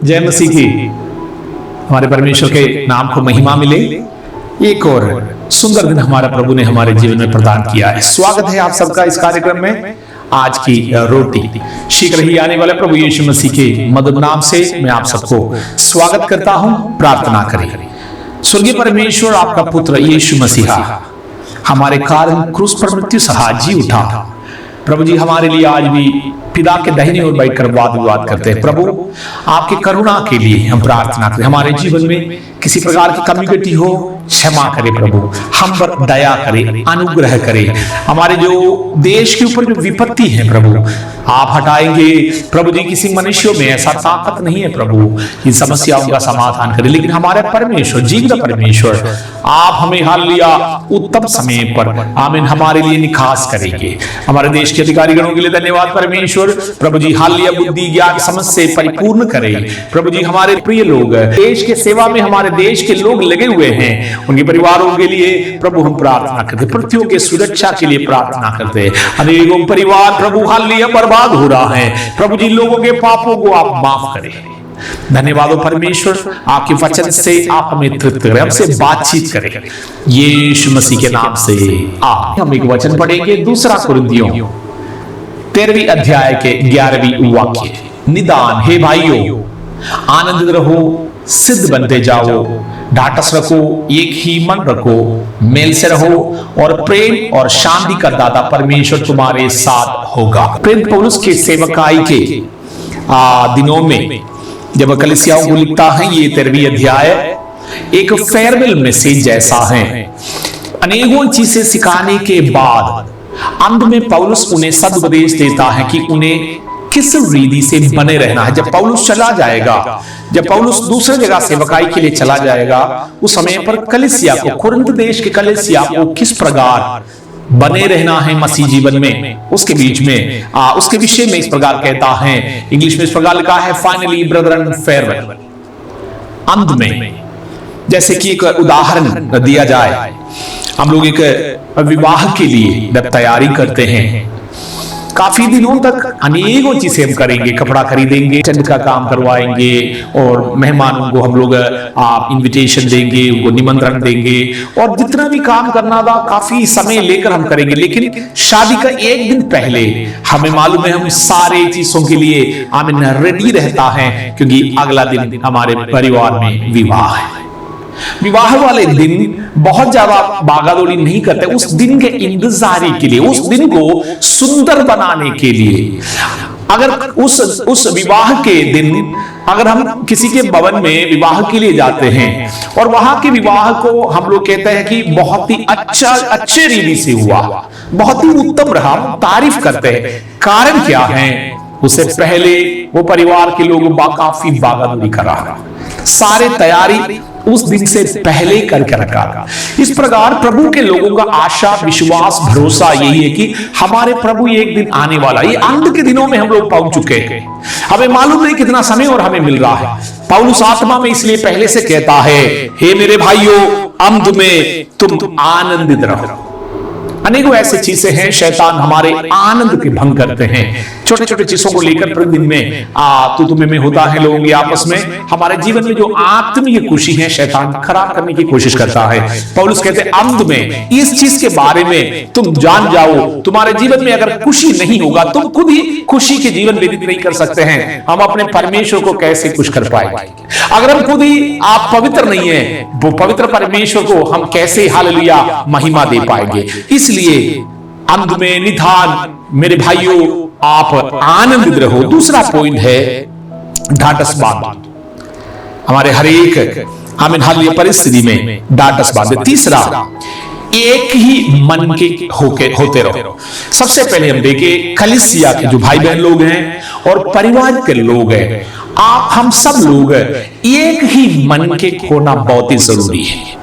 जय मसीह की। हमारे परमेश्वर के नाम को महिमा मिले। एक और सुंदर दिन हमारा प्रभु ने हमारे जीवन में प्रदान किया है। स्वागत है आप सबका इस कार्यक्रम में। आज की रोटी शीघ्र ही आने वाले प्रभु यीशु मसीह के मधुर नाम से मैं आप सबको स्वागत करता हूं। प्रार्थना करें। स्वर्गीय परमेश्वर, आपका पुत्र यीशु मसीहा हमारे कारण क्रूस पर मृत्यु सहा जी उठा। प्रभु जी हमारे लिए आज भी पिता के दाहिने ओर बैठकर वाद विवाद करते हैं। प्रभु आपकी करुणा के लिए हम प्रार्थना करें। हमारे जीवन में किसी प्रकार की कमी घटी हो, क्षमा करे प्रभु, हम पर दया करे, अनुग्रह करे। हमारे जो देश के ऊपर जो विपत्ति है प्रभु आप हटाएंगे। प्रभु जी किसी मनुष्यों में ऐसा ताकत नहीं है प्रभु इन समस्याओं का समाधान करे, लेकिन हमारे परमेश्वर, जीवित परमेश्वर, आप हमें हालेलुया उत्तम समय पर आमीन हमारे लिए निखास करेंगे। हमारे देश के अधिकारीगणों के लिए धन्यवाद परमेश्वर। प्रभु जी हालेलुया बुद्धि ज्ञान समझ से परिपूर्ण करें। प्रभु जी हमारे प्रिय लोग देश के सेवा में, हमारे देश के लोग लगे हुए हैं, उनके परिवारों के लिए प्रभु हम प्रार्थना करते, पृथ्वियों के सुरक्षा के लिए प्रार्थना करते। अनेकों परिवार प्रभु हालेलुया बर्बाद हो रहा है। प्रभु जी लोगों के पापों को आप माफ करें। धन्यवाद परमेश्वर, आपके वचन से आप हमें तृप्त करें, हमसे बातचीत करें यीशु मसीह के नाम से आमीन। हम एक वचन पढ़ेंगे, दूसरा कुरिन्थियों 13वीं अध्याय के 11वीं वाक्य। निदान हे भाइयों, आनंदित रहो, सिद्ध बनते जाओ, ढाढ़स रखो, एक ही मन रखो, मेल से रहो और प्रेम और शांति का दाता परमेश्वर तुम्हारे साथ होगा। प्रेम पौलुस के सेवकाई के दिनों में जब कलीसियाओं को लिखता है, ये 13वीं अध्याय एक फेयरवेल मैसेज जैसा है। अनेकों चीजें सिखाने के बाद अंत में पौलुस उन्हें सदुपदेश देता है कि उन्हें किस रीति से बने रहना है। जब पौलुस चला जाएगा, जब पौलुस दूसरे जगह सेवकाई के लिए चला जाएगा, उस समय पर कलीसिया को, कुरिन्थ देश के कलीसिया को किस प्रकार बने रहना है मसीह जीवन में, उसके बीच में उसके विषय में इस प्रकार कहता है। इंग्लिश में इस प्रकार लिखा है, फाइनली ब्रदरन फेयरवेल। अंत में जैसे कि एक उदाहरण दिया जाए, हम लोग एक विवाह के लिए जब तैयारी करते हैं, काफी दिनों तक अनेकों चीजें हम करेंगे, कपड़ा खरीदेंगे, टेंट का काम करवाएंगे और मेहमानों को हम लोग इनविटेशन देंगे, उनको निमंत्रण देंगे और जितना भी काम करना था काफी समय लेकर हम करेंगे। लेकिन शादी का एक दिन पहले हमें मालूम है हम सारे चीजों के लिए आमीन रेडी रहता है, क्योंकि अगला दिन हमारे परिवार में विवाह है। विवाह वाले दिन बहुत ज्यादा भागादौड़ी नहीं करते, उस दिन के इंतजारी के लिए, उस दिन को सुंदर बनाने के लिए। अगर उस विवाह के दिन अगर हम किसी के भवन में विवाह के लिए जाते हैं और वहां के विवाह को हम लोग कहते हैं कि बहुत ही अच्छे रीति से हुआ, बहुत ही उत्तम रहा, तारीफ करते हैं। कारण क्या है? उससे पहले वो परिवार के लोग काफी भागादौड़ी कर रहा, सारे तैयारी उस दिन से पहले करके रखा। इस प्रकार प्रभु के लोगों का आशा, विश्वास, भरोसा यही है कि हमारे प्रभु एक दिन आने वाला। ये अंत के दिनों में हम लोग पहुंच चुके हैं, हमें मालूम नहीं कितना समय और हमें मिल रहा है। पौलुस आत्मा में इसलिए पहले से कहता है, हे मेरे भाइयों, अंत में तुम आनंदित रहो। अनेकों ऐसी चीजें हैं, शैतान हमारे आनंद के भंग करते हैं। छोटे छोटे चीजों को लेकर प्रतिदिन में तुम्हें में होता है लोगों के आपस में। हमारे जीवन में जो आत्मिक खुशी है शैतान खराब करने की कोशिश करता है। पौलुस कहते हैं, अंत में इस चीज के बारे में तुम जान जाओ। तुम्हारे जीवन में अगर खुशी नहीं होगा, तुम खुद ही खुशी के जीवन व्यतीत नहीं कर सकते हैं। हम अपने परमेश्वर को कैसे खुश कर पाएंगे? अगर हम खुद ही आप पवित्र नहीं है, वो पवित्र परमेश्वर को हम कैसे हालेलुया महिमा दे पाएंगे? इसलिए अंत में निधान मेरे भाइयों आप आनंदित रहो। दूसरा पॉइंट है ढाढ़स बांधो। हमारे हर एक आमीन हालेलुया परिस्थिति में ढाढ़स बांधे। तीसरा, एक ही मन के होते रहो। सबसे पहले हम देखें कलीसिया के जो भाई बहन लोग हैं और परिवार के लोग हैं, हम सब लोग एक ही मन के होना बहुत ही जरूरी है।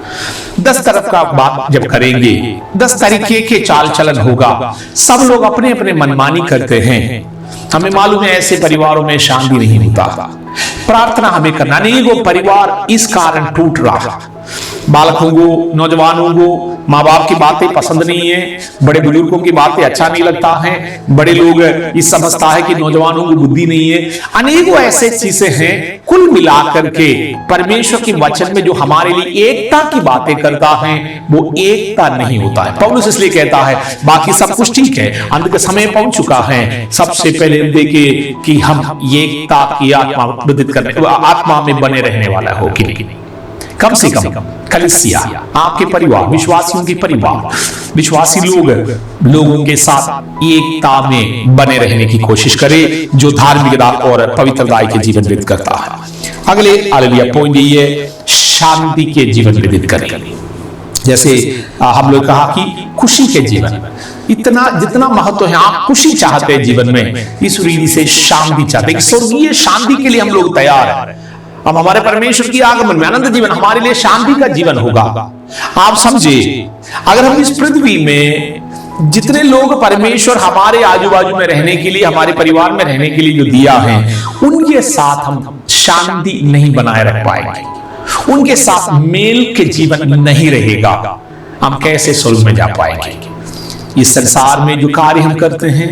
10 तरफ का बात जब करेंगे, 10 तरीके के चाल चलन होगा, सब लोग अपने अपने मनमानी करते हैं। हमें मालूम है ऐसे परिवारों में शांति नहीं होता। प्रार्थना हमें करना नहीं, वो परिवार इस कारण टूट रहा। बालकों को, नौजवानों को माँ बाप की बातें पसंद नहीं है, बड़े बुजुर्गों की बातें अच्छा नहीं लगता है, बड़े लोग इस समझता है कि नौजवानों को बुद्धि नहीं है, अनेकों ऐसे चीजें हैं। कुल मिलाकर के परमेश्वर के वचन में जो हमारे लिए एकता की बातें करता है वो एकता नहीं होता है। पौलुस इसलिए कहता है बाकी सब कुछ ठीक है, अंत का समय पहुंच चुका है, सबसे पहले देखिए कि हम एकता की आत्मा वृद्धित करने, आत्मा में बने रहने वाला हो कि नहीं। कम से कम कलीसिया, आपके परिवार, विश्वासियों के परिवार, विश्वासी लोगों के साथ एकता में बने रहने की कोशिश करे, जो धार्मिकता और पवित्रता के जीवन व्यतीत करता है। अगले हालेलुया पॉइंट ये है, शांति के जीवन व्यतीत करें। जैसे हम लोग कहा कि खुशी के जीवन, इतना जितना महत्व है, आप खुशी चाहते हैं जीवन में, इस रीति से शांति चाहते हैं, स्वर्गीय शांति के लिए हम लोग तैयार हैं। अब हमारे परमेश्वर की आगमन में अनंत जीवन, हमारे लिए शांति का जीवन होगा। आप समझे, अगर हम इस पृथ्वी में जितने लोग परमेश्वर हमारे आजू बाजू में रहने के लिए, हमारे परिवार में रहने के लिए जो दिया है, उनके साथ हम शांति नहीं बनाए रख पाएंगे, उनके साथ मेल के जीवन नहीं रहेगा, हम कैसे स्वर्ग में जा पाएंगे। इस संसार में जो कार्य हम करते हैं,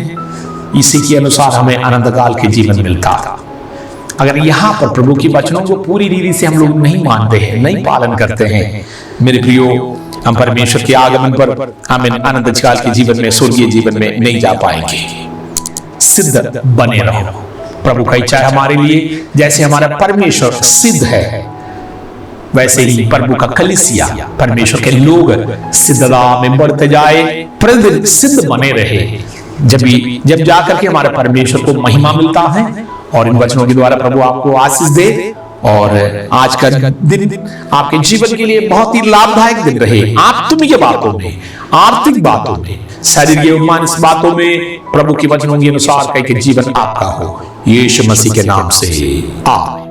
इसी के अनुसार हमें अनंत काल के जीवन मिलता था। अगर यहां पर प्रभु की वचनों को पूरी रीति से हम लोग नहीं मानते हैं, नहीं पालन करते हैं, मेरे प्रियो, हम परमेश्वर के आगमन पर हम अनंत काल के जीवन में, स्वर्गीय जीवन में नहीं जा पाएंगे। सिद्ध बने रहो, प्रभु का इच्छा है हमारे लिए, जैसे हमारा परमेश्वर सिद्ध है, वैसे ही प्रभु का कलीसिया, परमेश्वर के लोग सिद्धता में बढ़ते जाए, प्रतिदिन सिद्ध बने रहे, जब जाकर के हमारे परमेश्वर को महिमा मिलता है। और इन वचनों के द्वारा प्रभु आपको आशीष दे और आज का दिन आपके जीवन के लिए बहुत ही लाभदायक दिन रहे। आत्मिक बातों में, आर्थिक बातों में, शारीरिक एवं मानसिक बातों में प्रभु के वचनों के अनुसार का जीवन आपका हो, यीशु मसीह के नाम से आमीन।